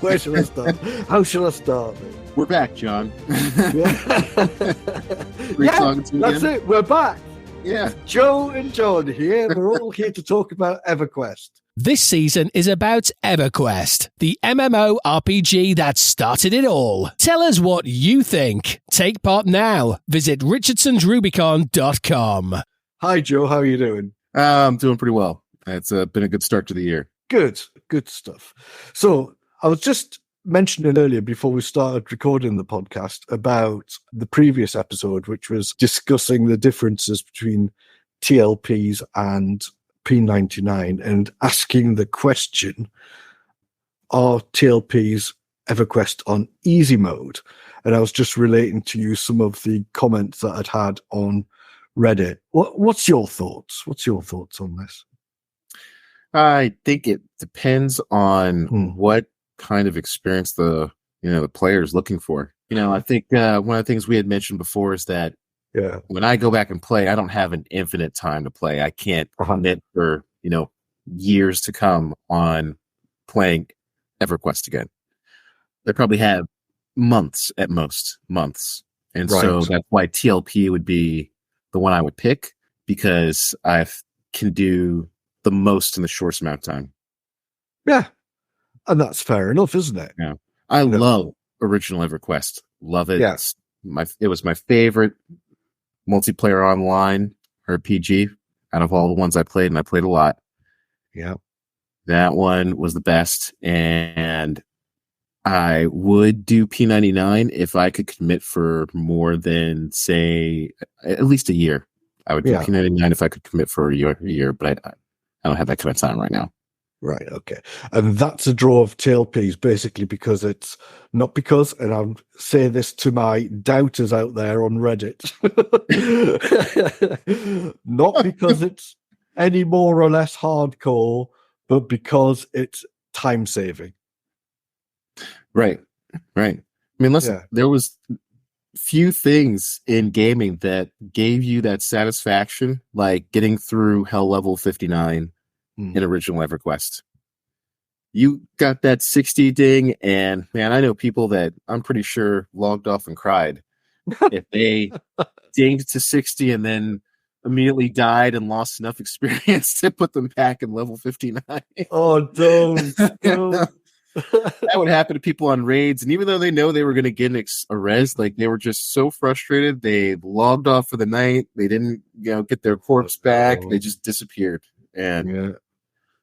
Where shall I start? How shall I start? We're back, John. Yeah, Great talking to you that's again. it. We're back. Yeah. Joe and John here. We're all here to talk about EverQuest. This season is about EverQuest, the MMORPG that started it all. Tell us what you think. Take part now. Visit richardsonsrubicon.com. Hi, Joe. How are you doing? I'm doing pretty well. It's been a good start to the year. Good stuff. So I was just mentioning earlier before we started recording the podcast about the previous episode, which was discussing the differences between TLPs and P99 and asking the question, are TLPs EverQuest on easy mode? And I was just relating to you some of the comments that I'd had on Reddit. What's your thoughts? What's your thoughts on this? I think it depends on what kind of experience the player is looking for. I think one of the things we had mentioned before is that when I go back and play, I don't have an infinite time to play. I can't commit for years to come on playing EverQuest again. They probably have months at most, and so that's why TLP would be the one I would pick, because I can do the most in the shortest amount of time. Yeah, and that's fair enough, isn't it? Yeah, I love original EverQuest. Love it. Yes, it was my favorite multiplayer online RPG out of all the ones I played, and I played a lot. Yeah, that one was the best, and I would do P99 if I could commit for more than, say, at least a year. I would do P99 if I could commit for a year, but I don't have that kind of time right now. Right, okay. And that's a draw of TLPs, basically, because it's not because, and I'll say this to my doubters out there on Reddit, not because it's any more or less hardcore, but because it's time saving. Right. I mean, listen, there was few things in gaming that gave you that satisfaction, like getting through Hell Level 59 in original EverQuest. You got that 60 ding, and man, I know people that I'm pretty sure logged off and cried if they dinged to 60 and then immediately died and lost enough experience to put them back in level 59. Oh, don't. That would happen to people on raids, and even though they know they were going to get a res, like they were just so frustrated, they logged off for the night. They didn't, get their corpse back. They just disappeared. And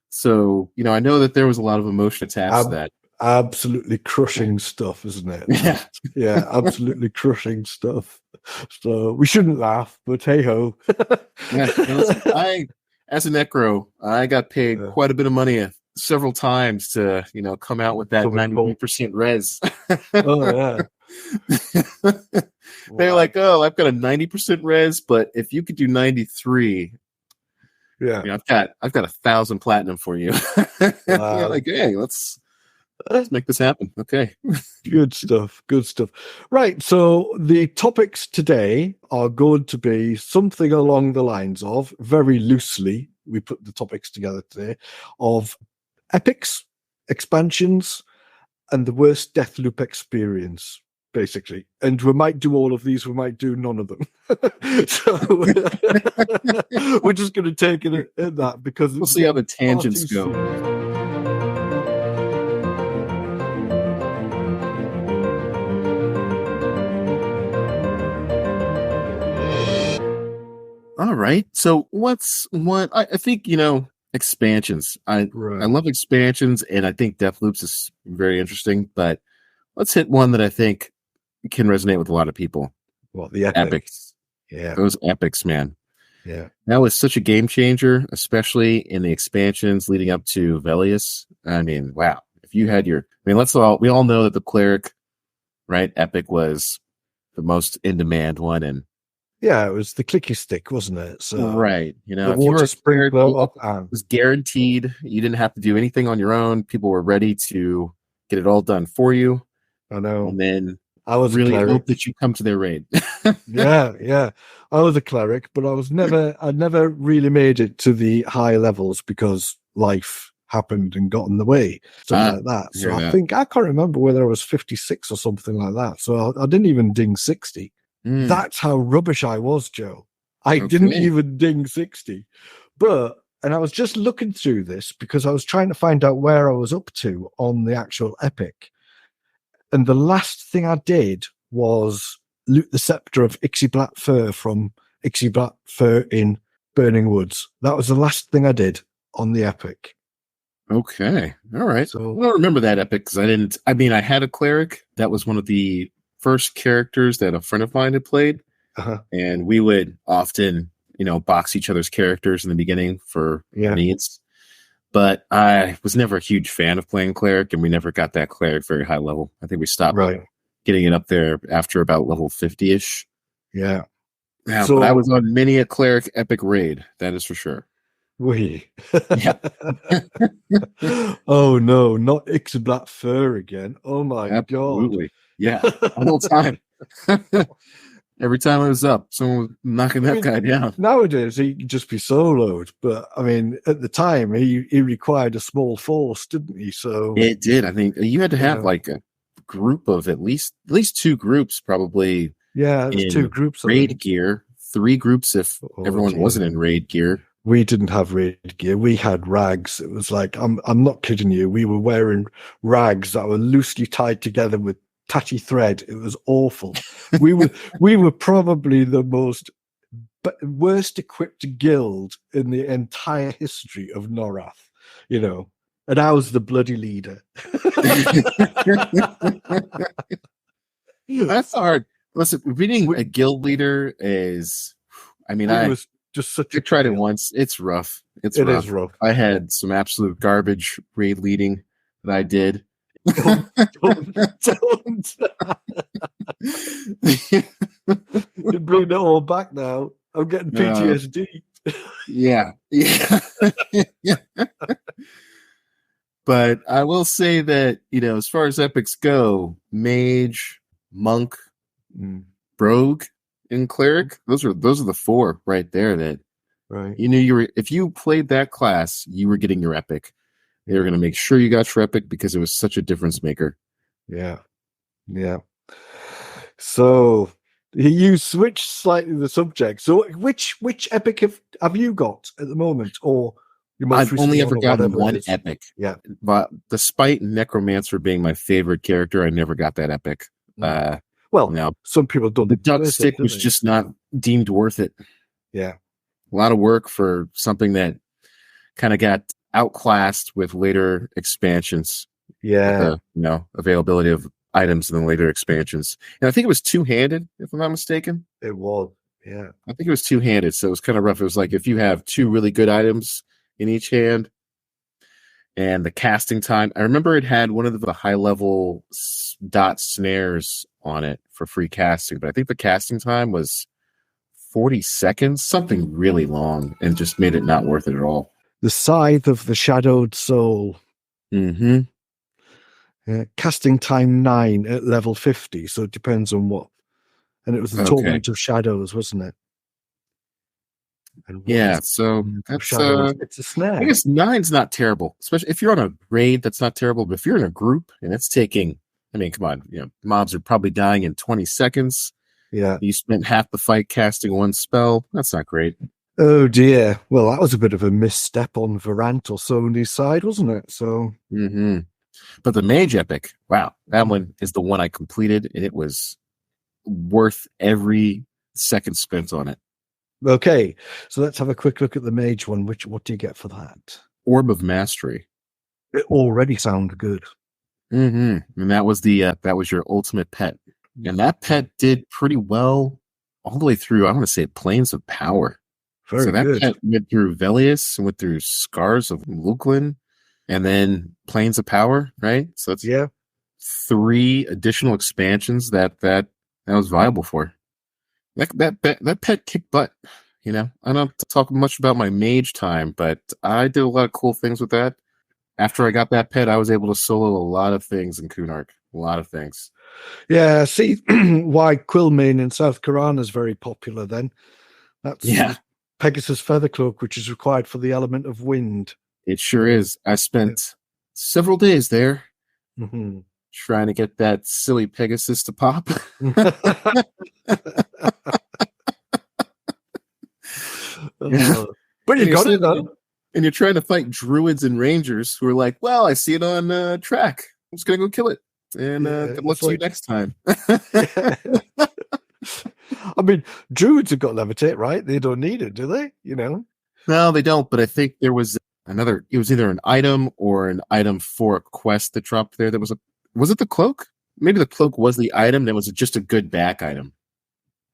so, I know that there was a lot of emotion attached to that. Absolutely crushing stuff, isn't it? Yeah, absolutely crushing stuff. So we shouldn't laugh, but hey ho. I, as a necro, I got paid quite a bit of money several times to come out with that 93% res. They're like, I've got a 90% res, but if you could do 93, I've got 1,000 platinum for you. Like, hey, let's make this happen. Okay. Good stuff. Right, so the topics today are going to be something along the lines of, very loosely, we put the topics together today, of epics, expansions, and the worst Deathloop experience, basically. And we might do all of these, we might do none of them. So we're just going to take it at that, because we'll see how the tangents go. All right. So I think, expansions. I love expansions, and I think Deathloops is very interesting, but let's hit one that I think can resonate with a lot of people. Well, the epics. Yeah. Those epics, man. Yeah. That was such a game changer, especially in the expansions leading up to Velius. I mean, wow. If you had we all know that the cleric, right? Epic was the most in demand one, and yeah, it was the clicky stick, wasn't it? So, right. The if water you were sprinkler up it was guaranteed. You didn't have to do anything on your own. People were ready to get it all done for you. I know. And then I was really hope that you come to their raid. Yeah. I was a cleric, but I never really made it to the high levels because life happened and got in the way, stuff like that. So I can't remember whether I was 56 or something like that. So I didn't even ding 60. That's how rubbish I was, Joe. I didn't even ding 60. And I was just looking through this because I was trying to find out where I was up to on the actual epic. And the last thing I did was loot the scepter of Ixie Black Fur from Ixie Black Fur in Burning Woods. That was the last thing I did on the epic. Okay. All right. So I don't remember that epic because I had a cleric. That was one of the first characters that a friend of mine had played. And we would often, box each other's characters in the beginning for needs. But I was never a huge fan of playing cleric, and we never got that cleric very high level. I think we stopped getting it up there after about level 50-ish. Yeah. Yeah, so, but I was on many a cleric epic raid. That is for sure. Yeah. Oh no, not Ixie Black Fur again. Oh my God. Yeah, the whole time. Every time I was up, someone was knocking that guy down. Nowadays, he could just be soloed. But, at the time, he required a small force, didn't he? So it did. I think you had to have like a group of at least two groups, probably. Yeah, it was 2 groups. Raid gear, 3 groups if everyone wasn't in raid gear. We didn't have raid gear. We had rags. It was like, I'm not kidding you. We were wearing rags that were loosely tied together with tatty thread. It was awful. We were probably the worst equipped guild in the entire history of Norrath, and I was the bloody leader. That's hard. Listen, being a guild leader is, I was just such. I tried it once. It's rough. It is rough. I had some absolute garbage raid leading that I did. Don't. You bring it all back now. I'm getting PTSD. Yeah. But I will say that, as far as epics go, mage, monk, rogue, and cleric, those are the 4 right there that if you played that class, you were getting your epic. They were going to make sure you got your epic because it was such a difference maker. Yeah. So you switched slightly the subject. So which epic have you got at the moment, or I've only ever gotten one epic. Yeah, but despite Necromancer being my favorite character, I never got that epic. No, some people don't. The duck stick was just not deemed worth it. Yeah, a lot of work for something that kind of got outclassed with later expansions. Yeah, availability of items in the later expansions. And I think it was 2-handed, if I'm not mistaken. It was. Yeah, I think it was 2-handed, so it was kind of rough. It was like if you have 2 really good items in each hand, and the casting time. I remember it had one of the high level dot snares on it for free casting, but I think the casting time was 40 seconds, something really long, and just made it not worth it at all. The Scythe of the Shadowed Soul. Mm-hmm. Casting time 9 at level 50, so it depends on what. And it was the Torment of Shadows, wasn't it? Yeah, so that's it's a snare. I guess 9's not terrible, especially if you're on a raid. That's not terrible, but if you're in a group and it's taking, come on, mobs are probably dying in 20 seconds. Yeah, you spent half the fight casting 1 spell. That's not great. Oh dear. Well, that was a bit of a misstep on Varant or Sony's side, wasn't it? So. Mm-hmm. But the Mage Epic, wow, that one is the one I completed, and it was worth every second spent on it. Okay, so let's have a quick look at the Mage one. What do you get for that? Orb of Mastery. It already sounds good. Mm-hmm. And that was that was your ultimate pet, and that pet did pretty well all the way through. I want to say Plains of Power. Very that good. Pet went through Velius, went through Scars of Luklin, and then Plains of Power. Right. So that's 3 additional expansions that was viable for. That pet kicked butt. I don't talk much about my mage time, but I did a lot of cool things with that. After I got that pet, I was able to solo a lot of things in Kunark. A lot of things. Yeah, see why Quillmane in South Karana is very popular then. That's Pegasus Feathercloak, which is required for the element of wind. It sure is. I spent several days there trying to get that silly Pegasus to pop. But you got it though. And you're trying to fight druids and rangers who are like, well, I see it on track. I'm just going to go kill it. And good luck to you next time. I mean, druids have got levitate, right? They don't need it, do they? No, they don't. But I think there was it was either an item or an item for a quest that dropped there. Was it the cloak? Maybe the cloak was the item. That was just a good back item.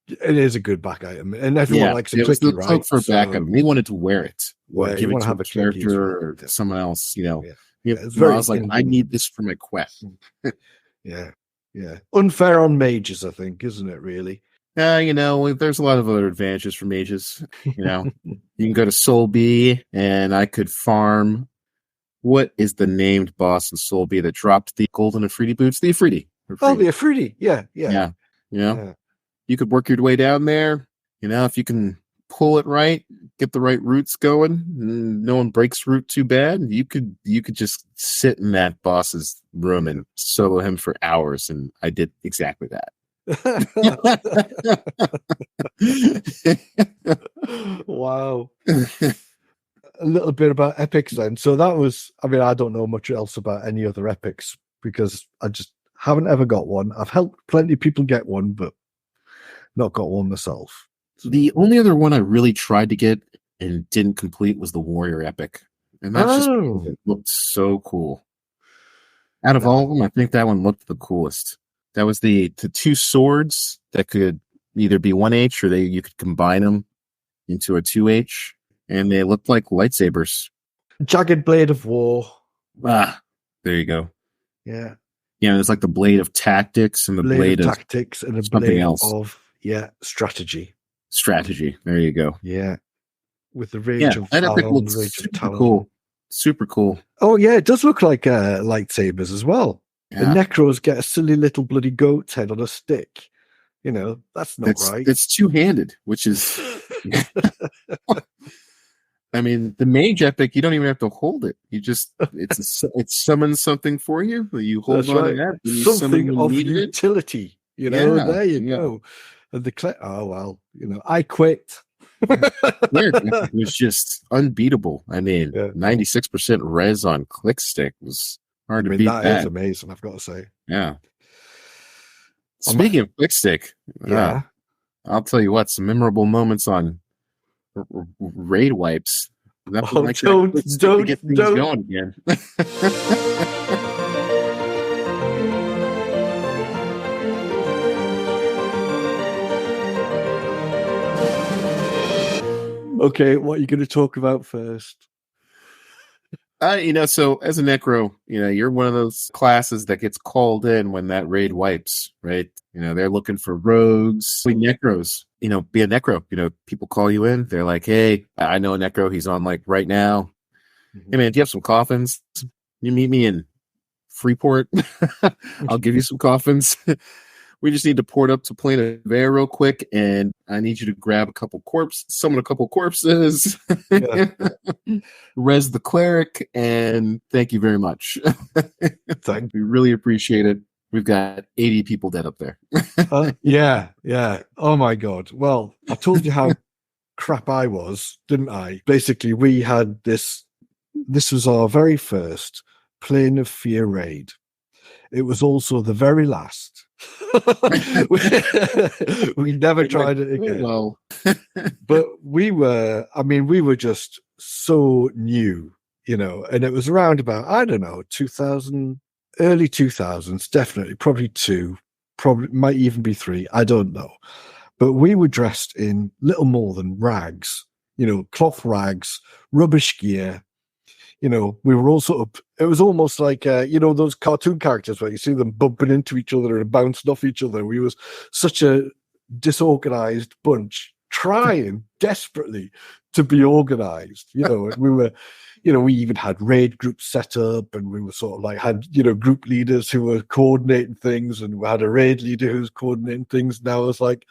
It is a good back item, and everyone likes it. It was the cloak for back item. They wanted to wear it, or give it to a character or someone else. I was like, I need this for my quest. Yeah. Unfair on mages, I think, isn't it? Really. There's a lot of other advantages for mages. You can go to Soul B, and I could farm. What is the named boss in Soul B that dropped the golden Afridi boots? The Afridi. Oh, the Afridi. Yeah. You could work your way down there. If you can pull it right, get the right roots going, no one breaks root too bad. You could just sit in that boss's room and solo him for hours, and I did exactly that. Wow. A little bit about epics then. So that was, I don't know much else about any other epics because I just haven't ever got one. I've helped plenty of people get one, but not got one myself. The only other one I really tried to get and didn't complete was the Warrior Epic. And that's it looked so cool. Out of all of them, I think that one looked the coolest. That was the two swords that could either be 1H or you could combine them into a 2H, and they looked like lightsabers. Jagged Blade of War. Ah, there you go. Yeah. It's like the Blade of Tactics and the Blade of Tactics and a something blade else. Of strategy. There you go. Yeah. With the rage of that epic looks cool. Super cool. Oh yeah, it does look like lightsabers as well. Yeah. The Necros get a silly little bloody goat's head on a stick. That's not right. It's two-handed, which is the mage epic, you don't even have to hold it. You just it summons something for you. You hold on to that. Something of utility. There you go. And I quit. It was just unbeatable. 96% res on click stick was hard to beat. That is amazing, I've got to say. Yeah. Speaking of click stick, I'll tell you what, some memorable moments on raid wipes. Don't get things going again. Okay, what are you going to talk about first? So as a necro, you're one of those classes that gets called in when that raid wipes, right? They're looking for rogues, necros. Be a necro. People call you in. They're like, hey, I know a necro. He's on right now. Mm-hmm. Hey man, do you have some coffins? You meet me in Freeport. I'll give you some coffins. We just need to port up to Plane of Air real quick, and I need you to grab summon a couple corpses, res the cleric, and thank you very much. We really appreciate it. We've got 80 people dead up there. Yeah. Oh my God. Well, I told you how crap I was, didn't I? Basically, we had this was our very first Plane of Fear raid. It was also the very last. We never tried it again. Well. But we were just so new, and it was around about, 2000, early 2000s, definitely, probably might even be 3, I don't know. But we were dressed in little more than rags, cloth rags, rubbish gear. We were all sort of, it was almost like, those cartoon characters where you see them bumping into each other and bouncing off each other. We was such a disorganized bunch trying desperately to be organized, and we were, we even had raid groups set up, and we were sort of like had, group leaders who were coordinating things, and we had a raid leader who was coordinating things. Now I was like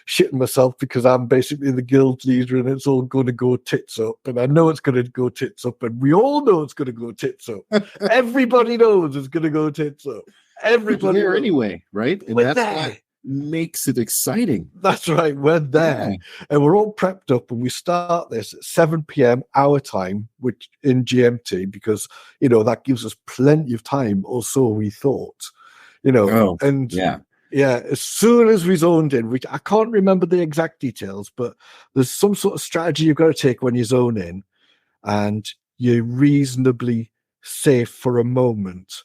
shitting myself because I'm basically the guild leader, and it's all going to go tits up. And I know it's going to go tits up, and we all know it's going to go tits up. Everybody knows it's going to go tits up. Everybody there anyway, right? And we're that's there. what makes it exciting. That's right. We're there, and we're all prepped up, and we start this at 7 p.m. our time, which in GMT, because that gives us plenty of time, or so we thought. As soon as we zoned in, I can't remember the exact details, but there's some sort of strategy you've got to take when you zone in, and you're reasonably safe for a moment,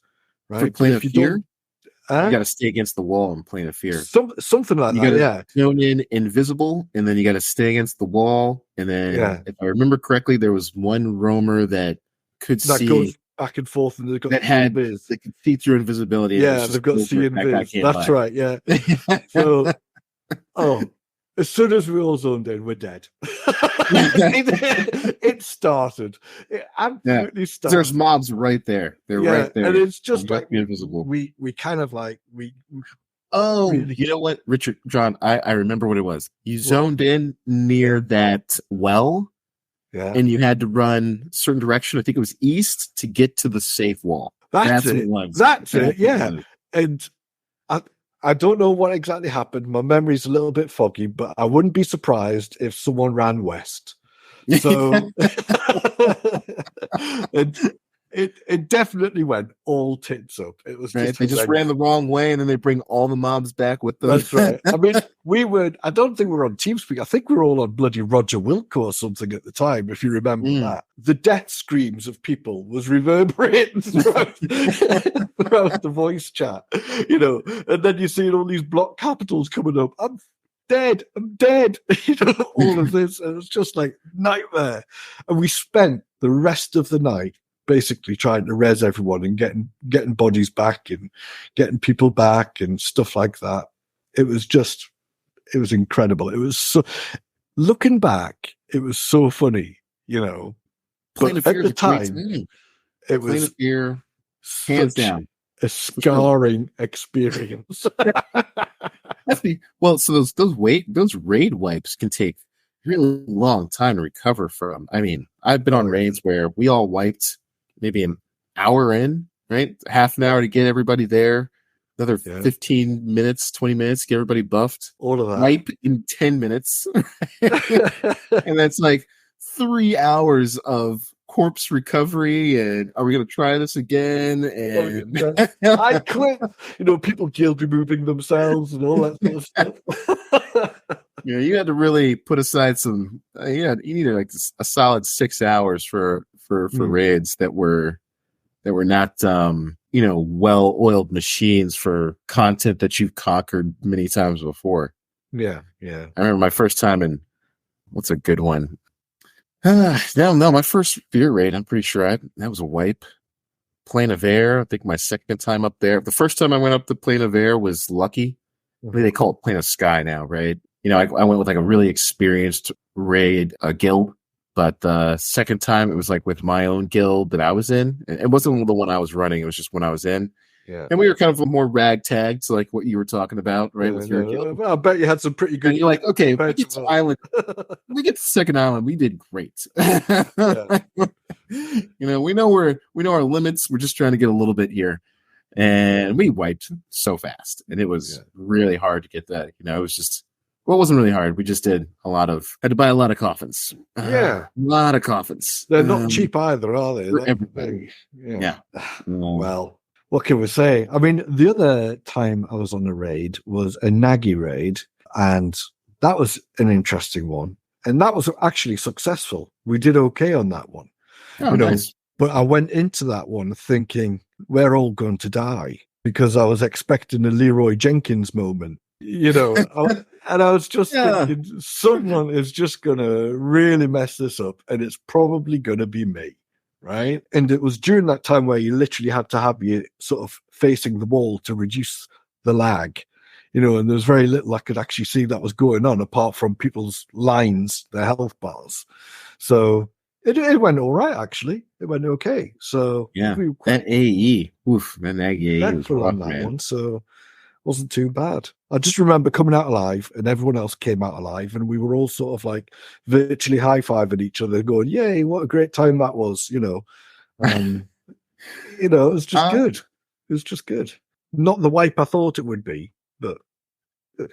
right? For Plane of Fear, you got to stay against the wall in Plane of Fear. Something like that, yeah. Zone in invisible, and then you got to stay against the wall, and then, if I remember correctly, there was one roamer that could see... goes back and forth, and they've got that could see through invisibility. Yeah, they've got see invis. That's right. Yeah. So, as soon as we all zoned in, we're dead. It started. It absolutely started. There's mobs right there. They're right there, and it's just like invisible. We kind of like we. Oh, you know what, Richard, John? I remember what it was. You zoned in near that well. Yeah. And you had to run a certain direction. I think it was east to get to the safe wall. That's it. That's it. Yeah. And I don't know what exactly happened. My memory's a little bit foggy, but I wouldn't be surprised if someone ran west. So it definitely went all tits up. It was right. They just ran the wrong way, and then they bring all the mobs back with them. That's right. I mean, I don't think we were on TeamSpeak. I think we were all on bloody Roger Wilco or something at the time, if you remember that. The death screams of people was reverberating throughout the voice chat, and then you see all these block capitals coming up. I'm dead. All of this. And it was just like nightmare. And we spent the rest of the night basically trying to res everyone and getting bodies back and getting people back and stuff like that. It was incredible. It was so, looking back, it was so funny, but at the time, it was hands down a scarring experience. Well, so those raid wipes can take a really long time to recover from. I mean, I've been on raids where we all wiped maybe an hour in, right? Half an hour to get everybody there. Another 15 minutes, 20 minutes, get everybody buffed. All of that. Wipe in 10 minutes. And that's like 3 hours of corpse recovery. And are we going to try this again? And I quit. People guilt removing themselves and all that sort of stuff. You had to really put aside some. You needed like a solid 6 hours for raids that were not well-oiled machines for content that you've conquered many times before. Yeah. I remember my first time in what's a good one. No, my first fear raid. I'm pretty sure that was a wipe. Plane of Air. I think my second time up there. The first time I went up to Plane of Air was lucky. Maybe they call it Plane of Sky now, right? I went with like a really experienced raid guild. But the second time, it was like with my own guild that I was in. It wasn't the one I was running. It was just when I was in. Yeah. And we were kind of more ragtagged, so like what you were talking about, right? With your guild. Well, I bet you had some pretty good. And you're like, okay, we get to island. We get to second island. We did great. We know our limits. To just trying to get a little bit here. And we wiped so fast. And it was really hard to get that. It was just. Well, it wasn't really hard. We just had to buy a lot of coffins. A lot of coffins. They're not cheap either, are they? For everybody. Yeah. Well, what can we say? I mean, the other time I was on a raid was a Nagi raid, and that was an interesting one. And that was actually successful. We did okay on that one. Oh, nice. But I went into that one thinking, we're all going to die, because I was expecting a Leroy Jenkins moment. And I was just thinking, someone is just going to really mess this up, and it's probably going to be me, right? And it was during that time where you literally had to have you sort of facing the wall to reduce the lag, and there's very little I could actually see that was going on apart from people's lines, their health bars. So It went all right, actually. It went okay. So yeah, that AE, man, that AE was rough, on that one. So wasn't too bad. I just remember coming out alive, and everyone else came out alive, and we were all sort of like virtually high-fiving each other, going, "Yay! What a great time that was!" You know, it was just good. It was just good. Not the wipe I thought it would be, but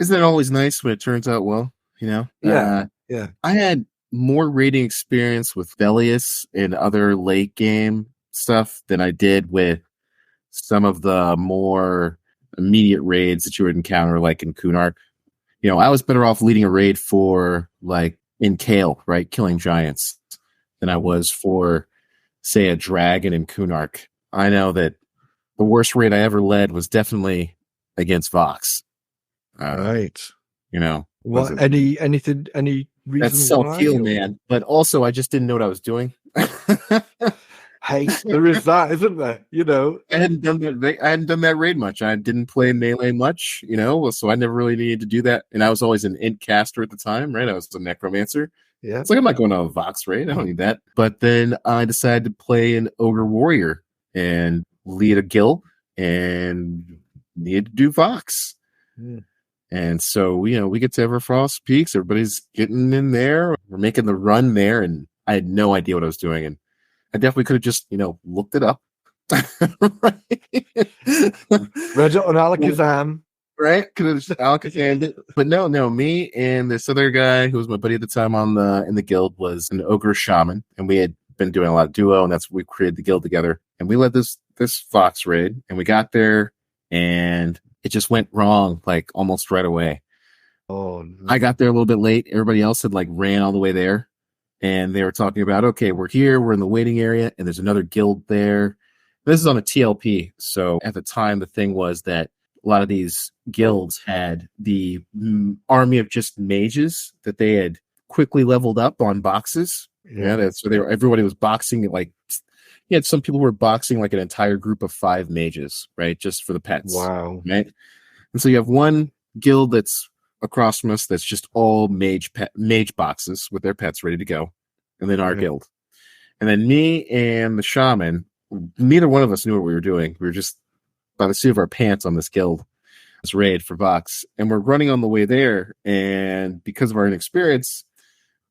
isn't it always nice when it turns out well? You know, yeah. I had more raiding experience with Velius and other late game stuff than I did with some of the more immediate raids that you would encounter, like in Kunark. You know, I was better off leading a raid for, like, in Kale, right, killing giants, than I was for, say, a dragon in Kunark. I know that the worst raid I ever led was definitely against Vox. Right. You know, what? Any reason? That's self-heal, man. But also, I just didn't know what I was doing. Hey, there is that, isn't there? You know, I hadn't done that raid much. I didn't play melee much, you know, so I never really needed to do that. And I was always an int caster at the time, right? I was a necromancer. Yeah, it's like, I'm not going to a Vox raid. I don't need that. But then I decided to play an ogre warrior and lead a guild and needed to do Vox. Yeah. And so, you know, we get to Everfrost Peaks. Everybody's getting in there. We're making the run there. And I had no idea what I was doing. And I definitely could have just, you know, looked it up. Read it on Alakazam. Right? Could have just Alakazammed it. But no, me and this other guy who was my buddy at the time in the guild was an ogre shaman. And we had been doing a lot of duo, and that's what we created the guild together. And we led this Fox raid, and we got there, and it just went wrong, like, almost right away. Oh, no. I got there a little bit late. Everybody else had, like, ran all the way there. And they were talking about, okay, we're here, we're in the waiting area, and there's another guild there. This is on a TLP. So at the time, the thing was that a lot of these guilds had the army of just mages that they had quickly leveled up on boxes. Yeah, so everybody was boxing, like, you had some people who were boxing like an entire group of 5 mages, right? Just for the pets. Wow. Right? And so you have one guild that's across from us that's just all mage boxes with their pets ready to go. And then our guild. And then me and the shaman, neither one of us knew what we were doing. We were just by the seat of our pants on this guild, this raid for Vox. And we're running on the way there. And because of our inexperience,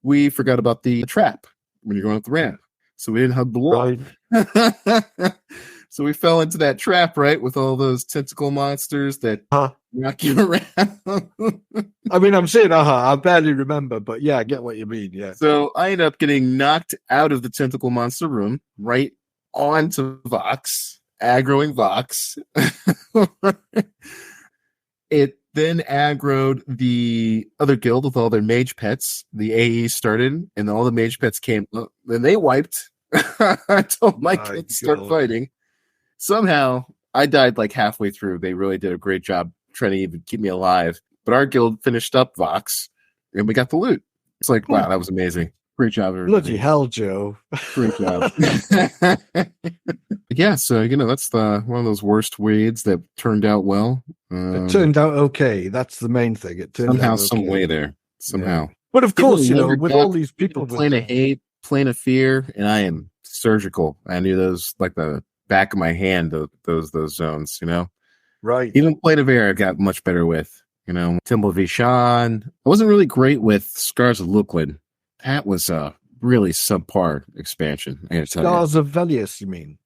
we forgot about the trap when you're going up the ramp. So we didn't hug the wall. Right. So we fell into that trap, right, with all those tentacle monsters that knock you around. I mean, I'm saying, I barely remember, but yeah, I get what you mean, yeah. So I ended up getting knocked out of the tentacle monster room, right onto Vox, aggroing Vox. It then aggroed the other guild with all their mage pets. The AE started, and all the mage pets came. Then they wiped. I told my kids start fighting. Somehow, I died like halfway through. They really did a great job trying to even keep me alive. But our guild finished up Vox, and we got the loot. It's like, wow, that was amazing. Great job, everybody. Bloody hell, Joe. Great job. Yeah, so, you know, that's one of those worst raids that turned out well. It turned out okay. That's the main thing. It turned somehow, out okay. some way there. Somehow. Yeah. But of course, you know, with all these people. Plane of hate, plane of fear, and I am surgical. I knew those like the back of my hand, those zones, you know? Right. Even plane of air I got much better with, you know? Temple of Ishan. I wasn't really great with Scars of Luklin. That was a really subpar expansion. I gotta tell Scars of Velius, you mean?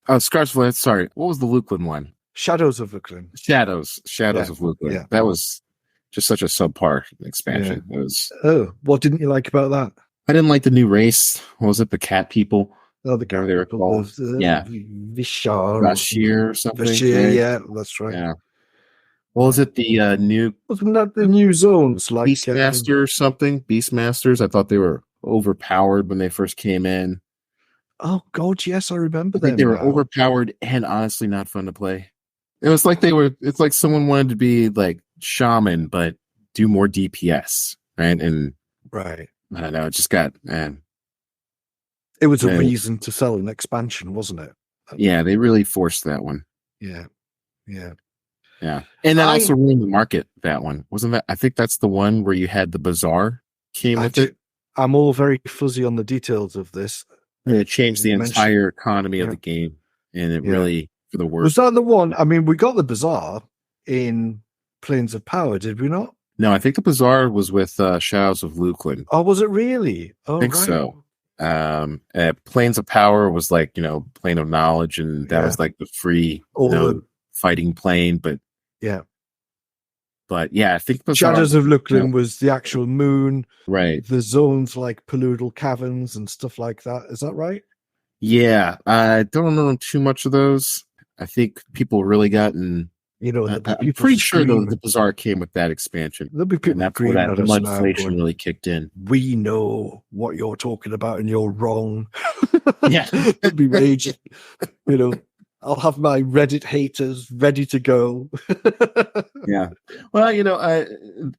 Oh, Scars of Velius, sorry. What was the Luklin one? Shadows of Luklin. Shadows of Luklin. Yeah. That was just such a subpar expansion. Yeah. It was. Oh, what didn't you like about that? I didn't like the new race. What was it? The cat people. Oh, the cat they were called. Yeah. Vashir or something. Vashir, right? Yeah, that's right. Yeah. What was it? The new. Wasn't that the new zones? Like Beastmaster or something? Beastmasters. I thought they were overpowered when they first came in. Oh, God, yes, I remember them. They were overpowered and honestly not fun to play. It was like it's like someone wanted to be like shaman, but do more DPS, right? And right. I don't know. It just got, man. It was a reason to sell an expansion, wasn't it? Yeah, they really forced that one. Yeah. Yeah. Yeah. And that also ruined the market, that one. Wasn't that? I think that's the one where you had the bazaar came with it. I'm all very fuzzy on the details of this. And it changed the entire economy of the game, and it really, for the worse. Was that the one? I mean, we got the Bazaar in Plains of Power, did we not? No, I think the Bazaar was with Shadows of Luklin. Oh, was it really? Oh, I think so. Plains of Power was like, Plane of Knowledge, and that was like the free fighting plane. But yeah, I think Shadows of Luklin was the actual moon, right? The zones like Paludal Caverns and stuff like that. Is that right? Yeah, I don't remember too much of those. I think people really gotten. I'm pretty sure the Bazaar came with that expansion. There'll be people and that's where that mudflation really kicked in. We know what you're talking about, and you're wrong. Yeah, it'll be raging. I'll have my Reddit haters ready to go. Yeah. Well,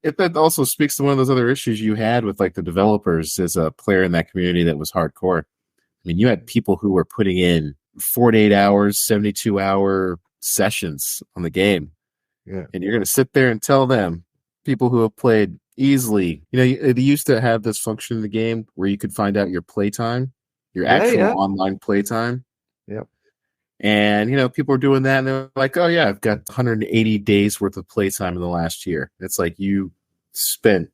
if that also speaks to one of those other issues you had with like the developers as a player in that community that was hardcore. I mean, you had people who were putting in 48 hours, 72-hour sessions on the game. Yeah. And you're going to sit there and tell them, people who have played easily, they used to have this function in the game where you could find out your playtime, your actual online playtime. Yep. And, people are doing that and they're like, oh yeah, I've got 180 days worth of playtime in the last year. It's like you spent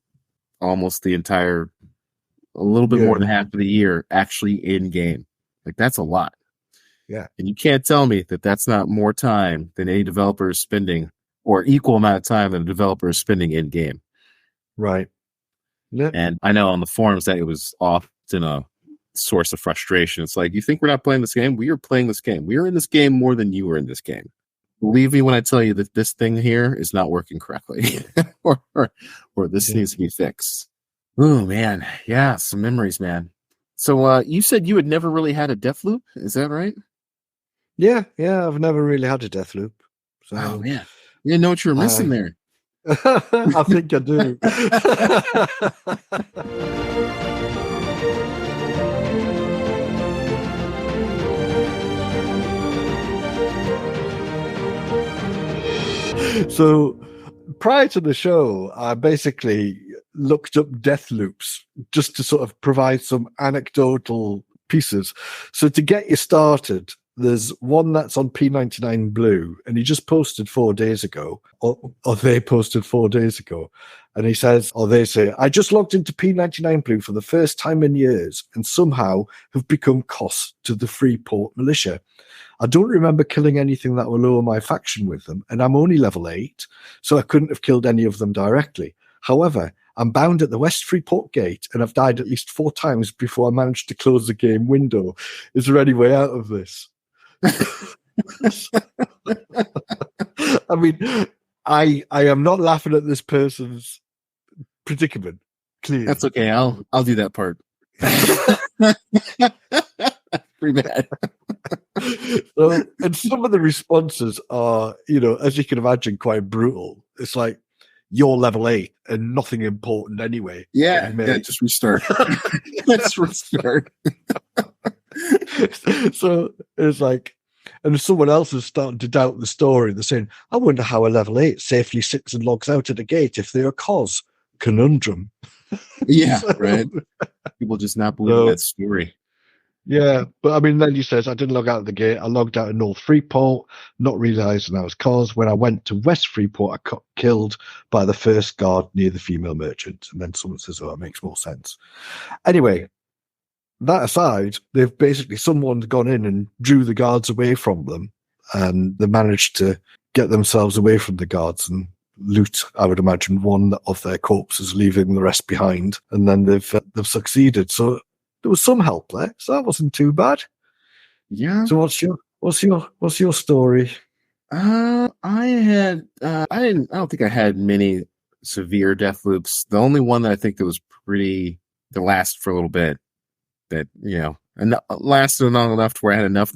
almost a little bit more than half of the year actually in game. Like that's a lot. Yeah. And you can't tell me that that's not more time than any developer is spending, or equal amount of time that a developer is spending in game. Right. Yeah. And I know on the forums that it was often a source of frustration. It's like, you think we're not playing this game? We are playing this game. We are in this game more than you were in this game. Believe me when I tell you that this thing here is not working correctly or this needs to be fixed. Oh man. Yeah. Some memories, man. So you said you had never really had a death loop. Is that right? Yeah. I've never really had a death loop. So, oh man. You didn't know what you were missing there. I think I do. So prior to the show, I basically looked up death loops just to sort of provide some anecdotal pieces. So to get you started, there's one that's on P99 Blue, and he just posted 4 days ago, or they posted 4 days ago, and he says, or they say, I just logged into P99 Blue for the first time in years and somehow have become COS to the Freeport militia. I don't remember killing anything that will lower my faction with them, and I'm only level 8, so I couldn't have killed any of them directly. However, I'm bound at the West Freeport gate, and I've died at least 4 times before I managed to close the game window. Is there any way out of this? I mean, I am not laughing at this person's predicament. Clearly, that's okay. I'll do that part. Pretty bad. So, and some of the responses are, as you can imagine, quite brutal. It's like, you're level 8 and nothing important anyway. Yeah, just restart. Let's restart. So it's like, and someone else is starting to doubt the story. They're saying, I wonder how a level 8 safely sits and logs out at the gate if they're a COS. Conundrum. Yeah, right. People just not believe that story. Yeah, but I mean, then he says, I didn't log out of the gate. I logged out of North Freeport, not realizing I was COS. When I went to West Freeport, I got killed by the first guard near the female merchant. And then someone says, oh, that makes more sense. Anyway, that aside, someone's gone in and drew the guards away from them, and they managed to get themselves away from the guards and loot, I would imagine, one of their corpses, leaving the rest behind. And then they've succeeded. So there was some help there, so that wasn't too bad. Yeah. So what's your story? I don't think I had many severe death loops. The only one that I think that was that lasted for a little bit, that lasted long enough to where I had enough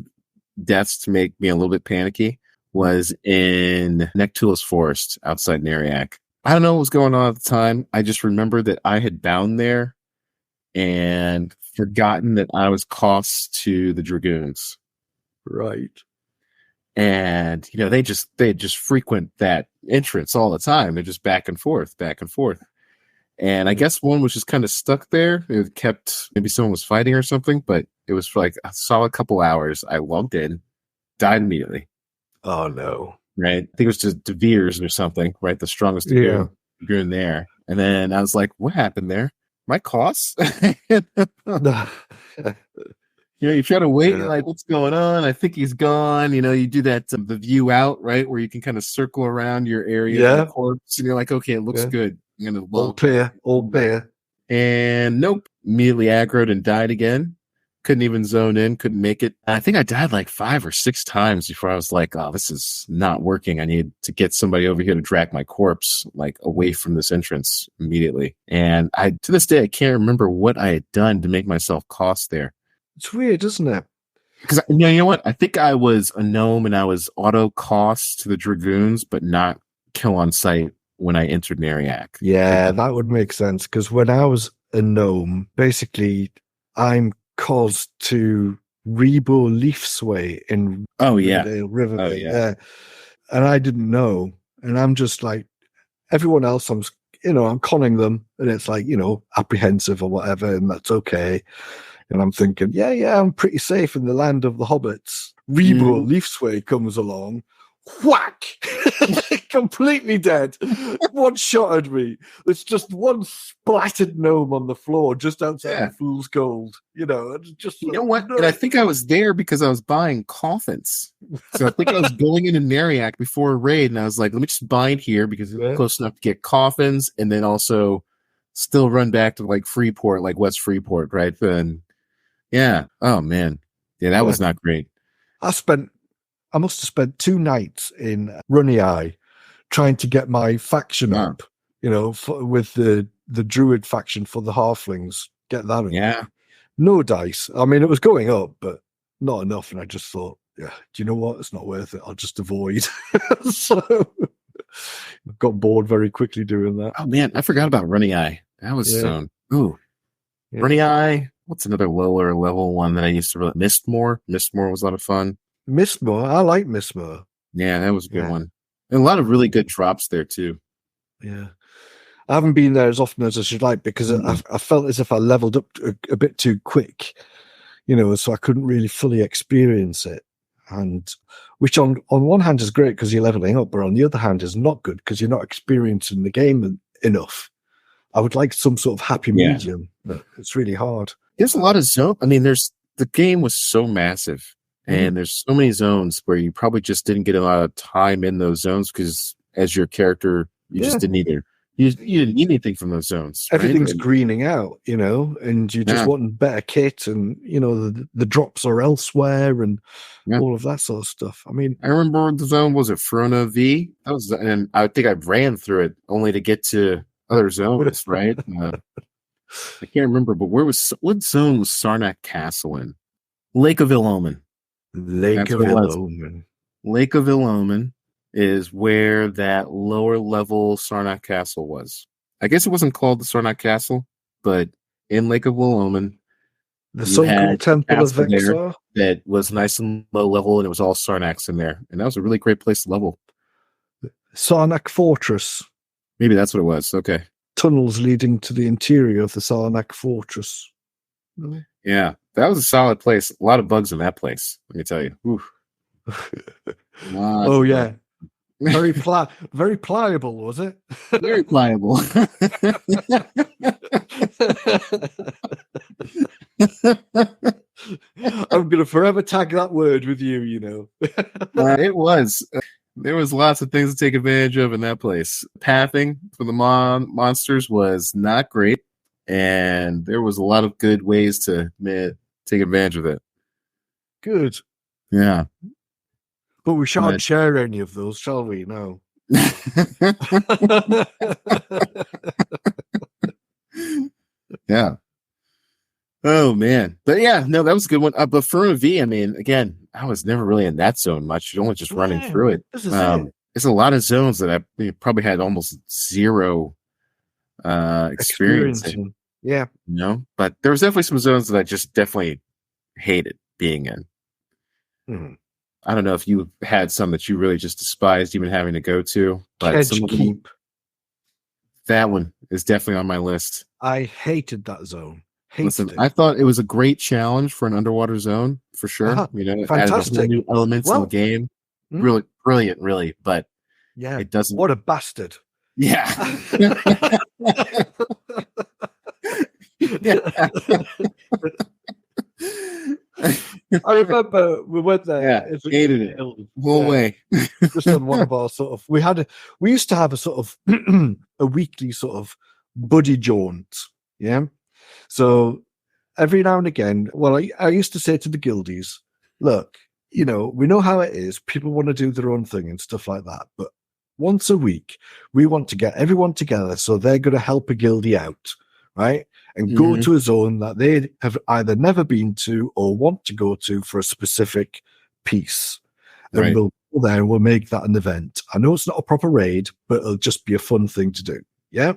deaths to make me a little bit panicky, was in Nektulos Forest outside Norrath. I don't know what was going on at the time. I just remember that I had bound there and forgotten that I was COS to the Dragoons. Right. And, they just frequent that entrance all the time. They're just back and forth. And I guess one was just kind of stuck there. It kept, maybe someone was fighting or something, but it was for like a solid couple hours. I logged in, died immediately. Oh, no. Right? I think it was just De Veers or something, right? The strongest Dragoon in there. And then I was like, what happened there? My costs? You try to wait, like, what's going on? I think he's gone. You do that, the view out, right? Where you can kind of circle around your area of the corpse, and you're like, okay, it looks good. I'm going to all clear. And nope, immediately aggroed and died again. Couldn't even zone in, couldn't make it. I think I died like 5 or 6 times before I was like, oh, this is not working. I need to get somebody over here to drag my corpse like away from this entrance immediately. And to this day, I can't remember what I had done to make myself cost there. It's weird, isn't it? Because you know what? I think I was a gnome and I was auto cost to the dragoons, but not kill on sight when I entered Norrath. Yeah, that would make sense. Because when I was a gnome, basically, I'm caused to Rebo Leafsway in River. Oh, yeah. And I didn't know. And I'm just like, everyone else, I'm conning them. And it's like, apprehensive or whatever. And that's okay. And I'm thinking, I'm pretty safe in the land of the hobbits. Rebo Leafsway comes along. Whack! Completely dead. One shot at me. It's just one splattered gnome on the floor just outside the Fool's Gold. Just you know what? No. And I think I was there because I was buying coffins. So I think I was going into Norrath before a raid, and I was like, let me just bind here because it's close enough to get coffins, and then also still run back to like Freeport, like West Freeport, right? Then oh man. Yeah, that was not great. I must have spent 2 nights in Runny trying to get my faction up, with the druid faction for the halflings. Get that up. Yeah. No dice. I mean, it was going up, but not enough. And I just thought, do you know what? It's not worth it. I'll just avoid. So I got bored very quickly doing that. Oh, man. I forgot about Runny. That was Runny. What's another lower level one that I used to really... Mistmore. Mistmore was a lot of fun. Mistmore. I like Mistmore. Yeah, that was a good one. And a lot of really good drops there, too. Yeah. I haven't been there as often as I should like because I felt as if I leveled up a bit too quick, so I couldn't really fully experience it. And which on one hand is great because you're leveling up, but on the other hand is not good because you're not experiencing the game enough. I would like some sort of happy medium, but it's really hard. There's a lot of zone. I mean, the game was so massive. And there's so many zones where you probably just didn't get a lot of time in those zones because as your character, you just didn't either. You didn't need anything from those zones. Everything's greening out, and you just want better kit and, the drops are elsewhere and all of that sort of stuff. I mean, I remember the zone, was it Frona V? And I think I ran through it only to get to other zones, right? I can't remember, but what zone was Sarnak Castle in? Lake of Ill-Omen. Lake of Ill-Omen. Lake of Ill-Omen is where that lower level Sarnak Castle was. I guess it wasn't called the Sarnak Castle, but in Lake of Ill-Omen, the so-called Temple of Vexar that was nice and low level, and it was all Sarnaks in there, and that was a really great place to level. Sarnak Fortress. Maybe that's what it was. Okay. Tunnels leading to the interior of the Sarnak Fortress. Yeah, that was a solid place. A lot of bugs in that place, let me tell you. Oh yeah, very pliable, was it? Very pliable. I'm gonna forever tag that word with you. It was. There was lots of things to take advantage of in that place. Pathing for the monsters was not great. And there was a lot of good ways to take advantage of it. Good. Yeah. But we shan't share any of those, shall we? No. Yeah. Oh, man. But yeah, no, that was a good one. But Frona V, I mean, again, I was never really in that zone much. Only just running through it. It's a lot of zones that I probably had almost zero experiencing. Yeah. But there was definitely some zones that I just definitely hated being in. I don't know if you had some that you really just despised even having to go to, but Kedge Keep. That one is definitely on my list. I hated that zone. I thought it was a great challenge for an underwater zone, for sure. It added a whole new elements in the game. Really brilliant, really. But it doesn't. What a bastard. Yeah. I remember we went there. Yeah, hated it. Whole way. Just on one of our sort of, we used to have a sort of a weekly sort of buddy jaunt. Yeah. So every now and again, I used to say to the guildies, look, we know how it is. People want to do their own thing and stuff like that. But once a week, we want to get everyone together. So they're going to help a guildie out, right? And go to a zone that they have either never been to or want to go to for a specific piece. And we'll go there and we'll make that an event. I know it's not a proper raid, but it'll just be a fun thing to do. Yeah.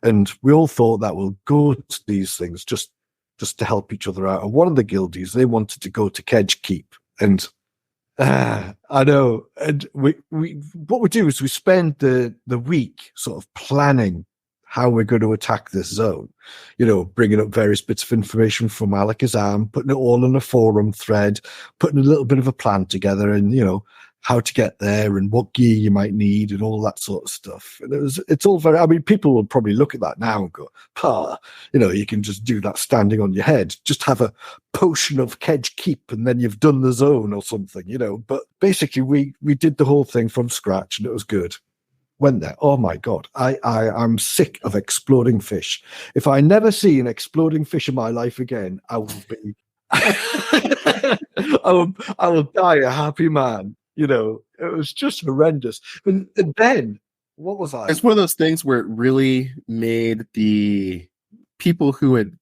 And we all thought that we'll go to these things just to help each other out. And one of the guildies, they wanted to go to Kedge Keep. And I know. And we what we do is we spend the week sort of planning how we're going to attack this zone, bringing up various bits of information from Alakazam, putting it all in a forum thread, putting a little bit of a plan together and, how to get there and what gear you might need and all that sort of stuff. And it's all very, people will probably look at that now and go, you can just do that standing on your head, just have a potion of Kedge Keep and then you've done the zone or something, but basically we did the whole thing from scratch and it was good. Went there. Oh my God. I'm sick of exploding fish. If I never see an exploding fish in my life again, I will be, I will die a happy man. It was just horrendous. And then, what was I? It's one of those things where it really made the people who had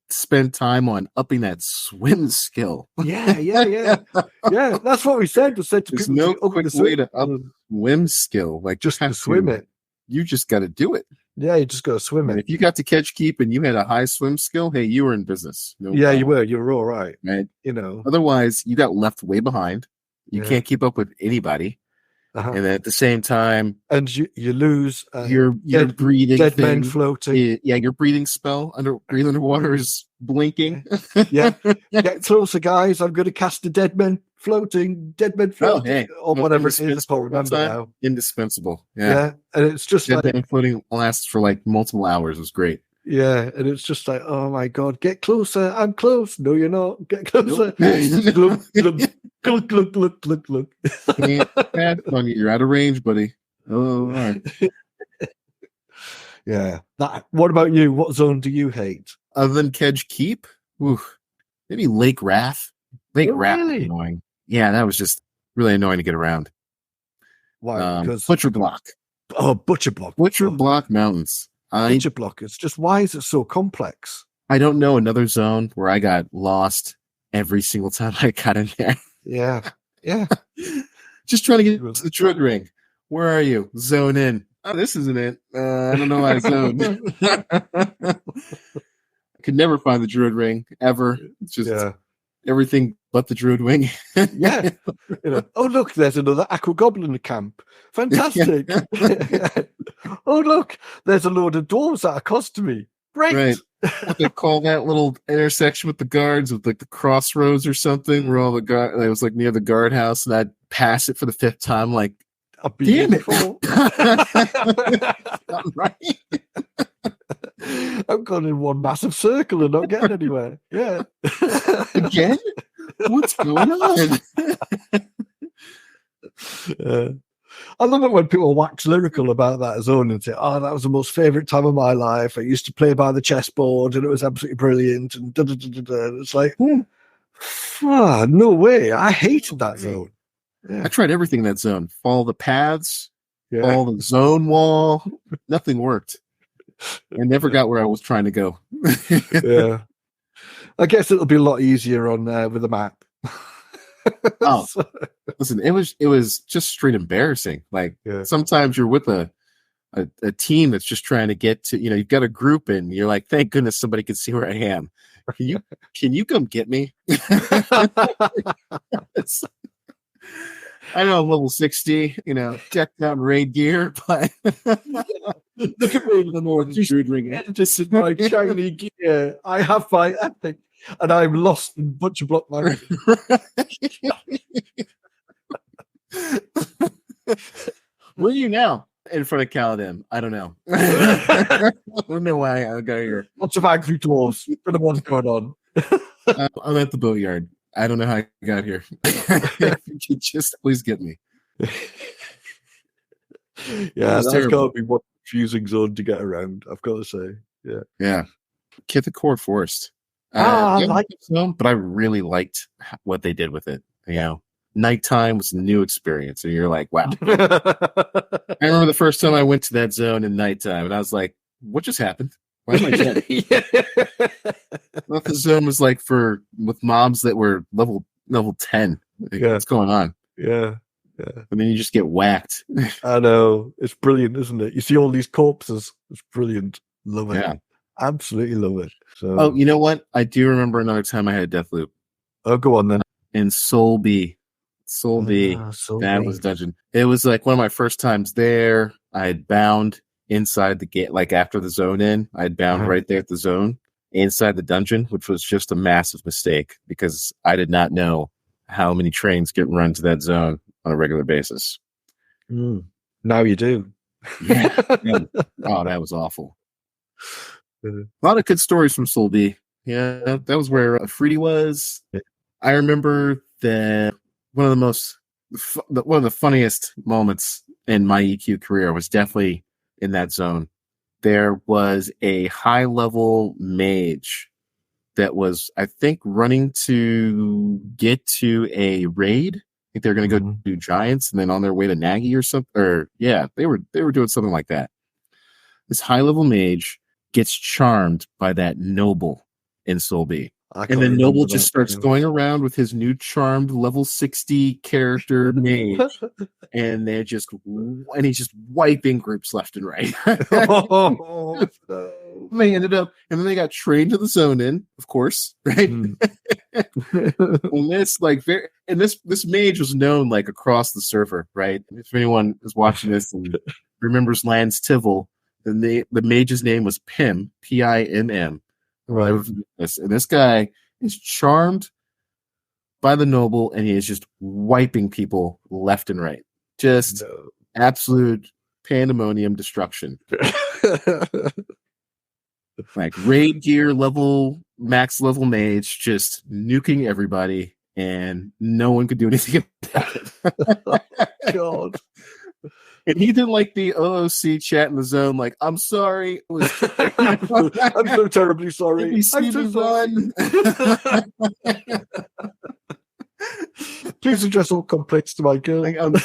spent time on upping that swim skill. Yeah. That's what we said. We said to There's people, no quick way to up swim skill. Like just to swim it. You just got to do it. Yeah, you just got to swim it. If you got to Kedge Keep and you had a high swim skill, hey, you were in business. You were. You were all right. Right. Otherwise, you got left way behind. You can't keep up with anybody. And then at the same time, and you lose your breathing dead men floating. Your breathing spell breathing underwater is blinking. Get closer, guys. I'm going to cast the dead men floating, or whatever it is. I can't remember now. Indispensable. Yeah, and it's just dead men floating lasts for like multiple hours. It was great. Yeah, and it's just like, oh my God, get closer. I'm close. No, you're not. Get closer. Look. You're out of range, buddy. Oh, all right. Yeah. What about you? What zone do you hate? Other than Kedge Keep? Maybe Lake Wrath. Wrath was annoying. Yeah, that was just really annoying to get around. Why? Because Butcher Block. Oh, Butcher Block. Block Mountains. Butcher Block. It's just, why is it so complex? I don't know another zone where I got lost every single time I got in there. Yeah. Just trying to get to the Druid Ring. Where are you? Zone in. Oh, this isn't it. I don't know why I zoned. I could never find the Druid Ring ever. It's just everything but the Druid Wing. Yeah. Oh, look, there's another Aqua Goblin camp. Fantastic. Oh, look, there's a load of dwarves that accost me. Great. Right. What they call that little intersection with the guards, with like the crossroads or something, where all the guard, it was like near the guardhouse, and I'd pass it for the 5th time, like, damn it. Right. I'm going in one massive circle and not getting anywhere. Yeah. Again? What's going on? I love it when people wax lyrical about that zone and say, oh, that was the most favorite time of my life. I used to play by the chessboard and it was absolutely brilliant. And it's like, no way. I hated that zone. Yeah. I tried everything in that zone. Follow the paths, follow the zone wall. Nothing worked. I never got where I was trying to go. Yeah. I guess it'll be a lot easier on with a map. Listen, it was just straight embarrassing. Like sometimes you're with a team that's just trying to get to, you've got a group and you're like, thank goodness somebody can see where I am. Can you come get me? I know I'm level 60, decked out in raid gear, but Look at me, the Northern Druid ring. Just in my shiny gear. I have my epic, and I'm lost in a bunch of block mining. Where are you now? In front of Kaladin. I don't know. I don't know why I got here. Lots of angry dwarves. Bit of what's going on. I'm at the boatyard. I don't know how I got here. Just please get me. Yeah, that's got to be one confusing zone to get around, I've got to say. Yeah. Nektulos Forest. I like it, but I really liked what they did with it. You know, nighttime was a new experience, and you're like, wow. I remember the first time I went to that zone in nighttime, and I was like, what just happened? Why am I dead? The zone was like with mobs that were level 10. Like, what's going on? Yeah. And then you just get whacked. I know. It's brilliant, isn't it? You see all these corpses. It's brilliant. Love it. Yeah. Absolutely love it. So, oh, you know what? I do remember another time I had a death loop. Oh, go on then. In Soul B. That was dungeon. It was like one of my first times there. I had bound inside the gate, like after the zone in. I had bound right there at the zone inside the dungeon, which was just a massive mistake because I did not know how many trains get run to that zone on a regular basis. Now you do. Yeah. Oh, that was awful. A lot of good stories from Soul B. Yeah, that was where Freedy was. I remember that one of the funniest moments in my EQ career was definitely in that zone. There was a high-level mage that was, I think, running to get to a raid. I think they were going to go do giants, and then on their way to Nagi or something. Or yeah, they were doing something like that. This high-level mage gets charmed by that noble in Soul B. And then Noble just starts going around with his new charmed level 60 character mage. And he's just wiping groups left and right. They ended up, and then they got trained to the zone in, of course, right? And this this mage was known like across the server, right? If anyone is watching this and remembers Lance Tivol, then the mage's name was Pim, Pimm. Right. And this guy is charmed by the noble, and he is just wiping people left and right. Just absolute pandemonium destruction. Like raid gear level, max level mage, just nuking everybody, and no one could do anything about it. God. And he didn't like the OOC chat in the zone, like, I'm sorry. I'm so terribly sorry. I'm so sorry. Please address all complaints to my girl. Like, I'm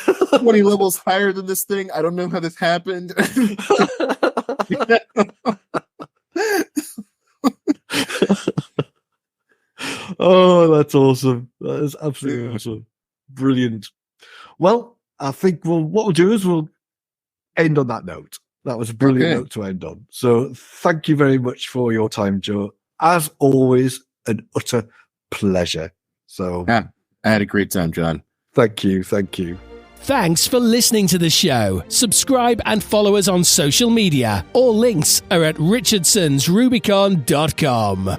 20 levels higher than this thing. I don't know how this happened. Oh, that's awesome. That is absolutely awesome. Brilliant. Well, I think what we'll do is we'll end on that note. That was a brilliant note to end on. So thank you very much for your time, Joe. As always, an utter pleasure. So I had a great time, John. Thank you. Thank you. Thanks for listening to the show. Subscribe and follow us on social media. All links are at richardsonsrubicon.com.